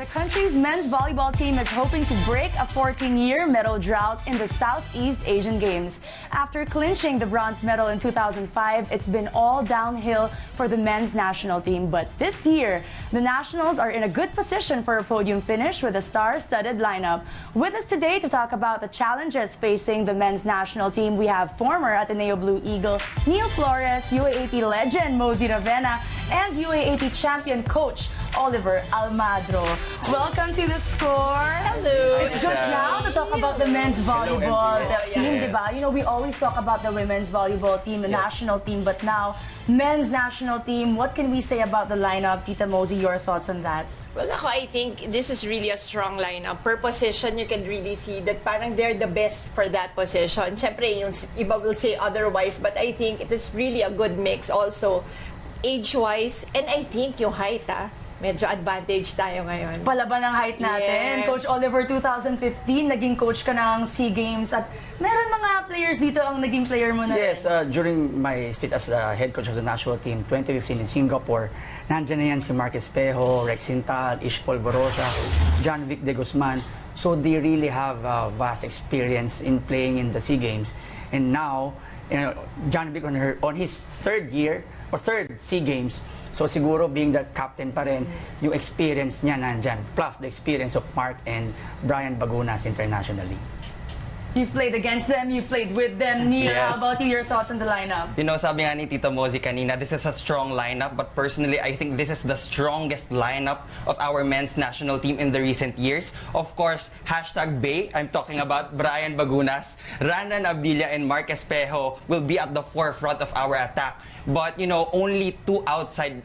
The country's men's volleyball team is hoping to break a 14-year medal drought in the Southeast Asian Games. After clinching the bronze medal in 2005, it's been all downhill for the men's national team. But this year, the Nationals are in a good position for a podium finish with a star-studded lineup. With us today to talk about the challenges facing the men's national team, we have former Ateneo Blue Eagle Neil Flores, UAAP legend Mozzy Ravena, and UAAP champion coach Oliver Almadro. Welcome to The Score. Hello. It's good now to talk about the men's volleyball team, diba? You know, we always talk about the women's volleyball team, the national team, but now, men's national team. What can we say about the lineup? Tita Mozzy, your thoughts on that? Well, I think this is really a strong lineup. Per position, you can really see that parang they're the best for that position. Siyempre, yung iba will say otherwise, but I think it is really a good mix also, age-wise, and I think yung height, medyo advantage tayo ngayon. Palaban ng height natin. Yes. Coach Oliver, 2015, naging coach ka ng SEA Games at meron mga players dito ang naging player mo na Yes, rin. during my stint as the head coach of the national team, 2015 in Singapore, nandyan na yan si Mark Espejo, Rex Sintal, Ish Polvorosa, John Vic de Guzman. So they really have vast experience in playing in the SEA Games. And now, you know, John Vic on his third SEA Games, so siguro being the captain pa rin, yung experience niya nandyan. Plus the experience of Mark and Brian Bagunas internationally. You've played against them, you've played with them. Neil, Yes. how about you? Your thoughts on the lineup? You know, sabi nga ni Tita Mozzy kanina, this is a strong lineup, but personally, I think this is the strongest lineup of our men's national team in the recent years. Of course, #Bay, I'm talking about Brian Bagunas, Ranan Abilia, and Mark Espejo will be at the forefront of our attack. But, you know, only two outside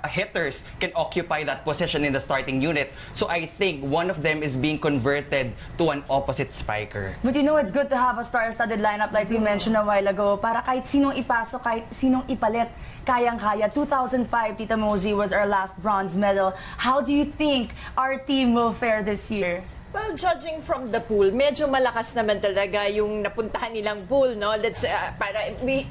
hitters can occupy that position in the starting unit. So I think one of them is being converted to an opposite spiker. But you know, it's good to have a star-studded lineup like we mentioned a while ago para kahit sinong ipasok, kahit sinong ipalit, kayang-kaya. 2005, Tita Mozzy, was our last bronze medal. How do you think our team will fare this year? Well, judging from the pool, medyo malakas naman talaga yung napuntahan nilang pool, no? Para we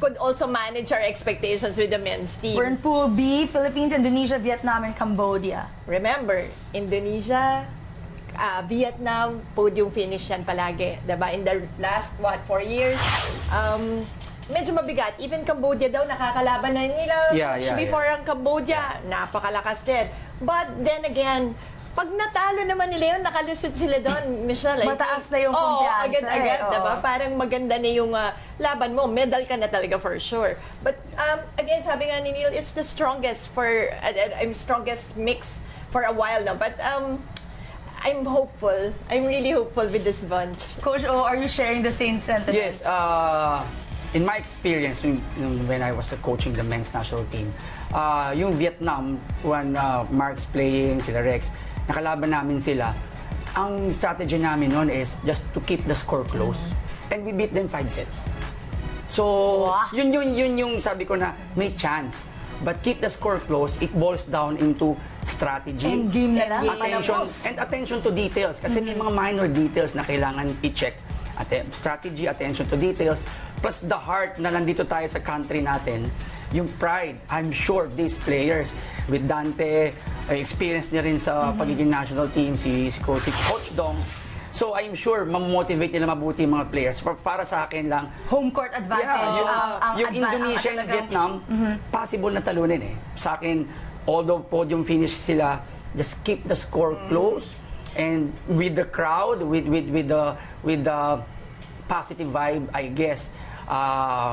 could also manage our expectations with the men's team. We're in Pool B, Philippines, Indonesia, Vietnam, and Cambodia. Remember, Indonesia, Vietnam, podium finish yan palagi. Diba? In the last, 4 years, medyo mabigat. Even Cambodia daw, nakakalaban na nila. Before ang Cambodia, napakalakas din. But then again, pag natalo naman nila yun, nakalusot sila doon, Michelle. Mataas na yung kumpiyansa. Agad-agad, diba? Parang maganda na yung laban mo. Medal ka na talaga for sure. But again, sabi nga ni Neil, it's the strongest strongest mix for a while now. But I'm hopeful. I'm really hopeful with this bunch. Coach O, are you sharing the same sentiments? Yes, in my experience when I was coaching the men's national team, yung Vietnam, when Mark's playing, sila Rex, nakalaban namin sila, ang strategy namin noon is just to keep the score close. And we beat them 5 sets. So, yun yung sabi ko na may chance. But keep the score close, it boils down into strategy. And game na lang. Attention to details. Kasi may mga minor details na kailangan i-check. Strategy, attention to details. Plus the heart na nandito tayo sa country natin, yung pride. I'm sure these players with Dante, experience niya rin sa pagiging national team, si Coach Dong. So I'm sure mamotivate nila mabuti yung mga players. Para sa akin lang, home court advantage. Yung Indonesia and Vietnam, possible na talunin eh. Sa akin, although podium finish sila, just keep the score close and with the crowd, with the positive vibe, I guess,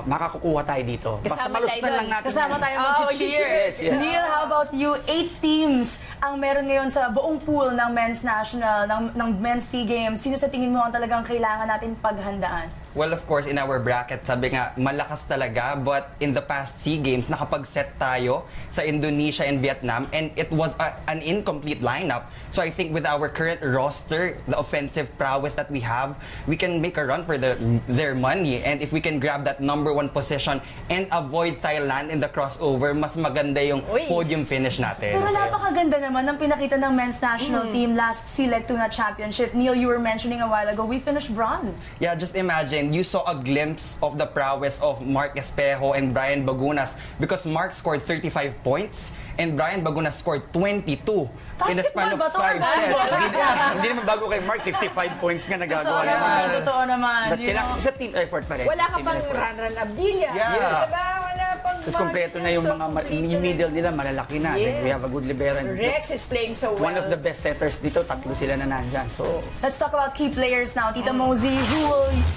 makakukuha tayo dito. Basta malustan lang natin. Kasama tayo mag-cheer. Yes, yeah. Neil, how about you? 8 teams ang meron ngayon sa buong pool ng men's national, ng men's SEA Games. Sino sa tingin mo ang talagang kailangan natin paghandaan? Well, of course, in our bracket, sabi nga, malakas talaga. But in the past SEA Games, nakapag-set tayo sa Indonesia and Vietnam, and it was an incomplete lineup. So I think with our current roster, the offensive prowess that we have, we can make a run for their money. And if we can grab that #1 position and avoid Thailand in the crossover, mas maganda yung podium finish natin. Pero napakaganda naman ng pinakita ng men's national team last SEAG Tuna Championship. Neil, you were mentioning a while ago, we finished bronze. Yeah, just imagine, you saw a glimpse of the prowess of Mark Espejo and Brian Bagunas because Mark scored 35 points and Brian Baguna scored 22 in the span of Basketball ba to? 5 sets. Hindi naman bago kay Mark, 55 points nga nagagawa Totoo niya. naman, totoo naman. But you know. isa team effort pa rin. Wala ka Team pang effort. run Abdilia. Yeah. Diba? Wala pang Tapos kompleto na yung mga yung middle nila, malalaki na. Yes. We have a good libero. And Rex is playing so well. one of the best setters dito, tatlo sila na nandyan. So, Let's talk about key players now. Tita Mozzy,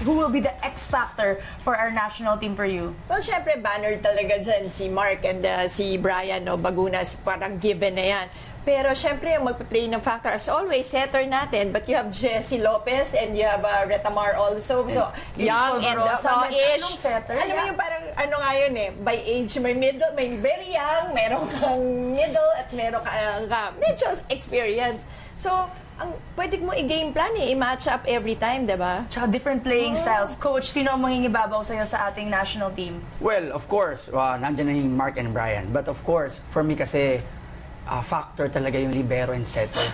who will be the X factor for our national team for you? Well, syempre, banner talaga dyan si Mark and si Brian Bagunas. Parang given na yan. Pero syempre, yung magpa-play ng factor, as always, setter natin. But you have Jessie Lopez and you have Retamar also. So, young and Ish. Alam mo yung parang, ano nga yun by age, may middle, may very young, meron kang middle, at meron kang medyo experience. So, ang pwede mo i-game plan i-match up every time, diba? Tsaka different playing styles. Coach, sino ang mangingibabaw sa'yo sa ating national team? well, of course, nandyan na yung Mark and Brian. But of course, for me kasi, factor talaga yung libero and setter.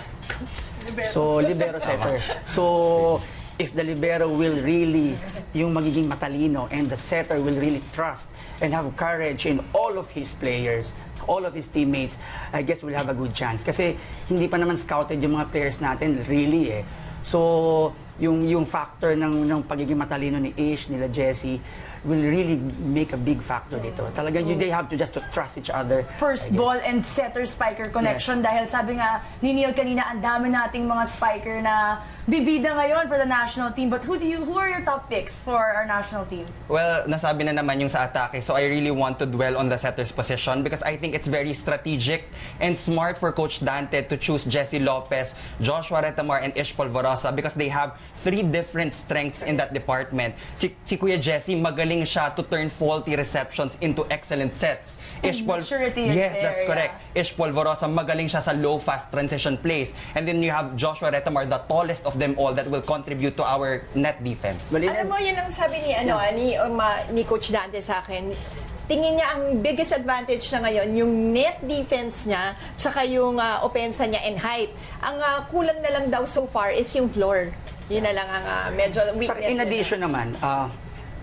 So, libero setter. So, if the libero will really, yung magiging matalino, and the setter will really trust and have courage in all of his players, all of his teammates, I guess we'll have a good chance. Kasi hindi pa naman scouted yung mga players natin, really So, yung factor ng pagiging matalino ni Ish, nila Jessie, will really make a big factor dito. Talaga, they have to just to trust each other. First ball and setter-spiker connection. Dahil sabi nga ni Neil kanina, ang dami nating mga spiker na bibida ngayon for the national team. But who are your top picks for our national team? Well, nasabi na naman yung sa atake, so I really want to dwell on the setter's position because I think it's very strategic and smart for Coach Dante to choose Jessie Lopez, Joshua Retamar, and Ish Polvorosa because they have 3 different strengths in that department. Si Kuya Jessie, magaling siya to turn faulty receptions into excellent sets. Maturity is yes, there, that's correct. Ish Polvorosa, magaling siya sa low-fast transition plays. And then you have Joshua Retamar, the tallest of them all that will contribute to our net defense. Well, Alam mo, yun ang sabi ni Coach Dante sa akin. Tingin niya ang biggest advantage na ngayon, yung net defense niya, tsaka yung opensa niya and height. Ang kulang na lang daw so far is yung floor. Yun na lang ang medyo weakness. in addition naman,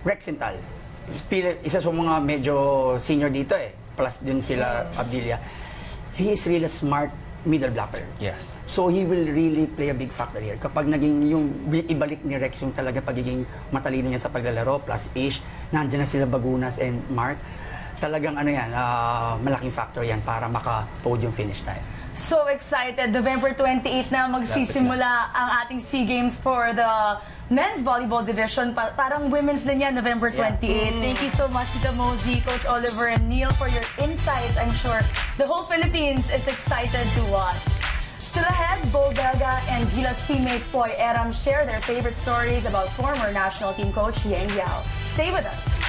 Rexintal, isa sa mga medyo senior dito plus din sila Abdilia. He is really a smart middle blocker. Yes. So he will really play a big factor here. Kapag naging yung ibalik ni Rex yung talaga pagiging matalino niya sa paglalaro plus Ish, nandiyan na sila Bagunas and Mark. Talagang malaking factor yan para maka-podium finish tayo. So excited. November 28 na magsisimula ang ating SEA Games for the men's volleyball division. Parang women's din yan, November 28. Thank you so much, Tita Mozzy, Coach Oliver, and Neil for your insights. I'm sure the whole Philippines is excited to watch. Still ahead, Bo Belga and Gila's teammate Poy Eram share their favorite stories about former national team coach Yang Yao. Stay with us.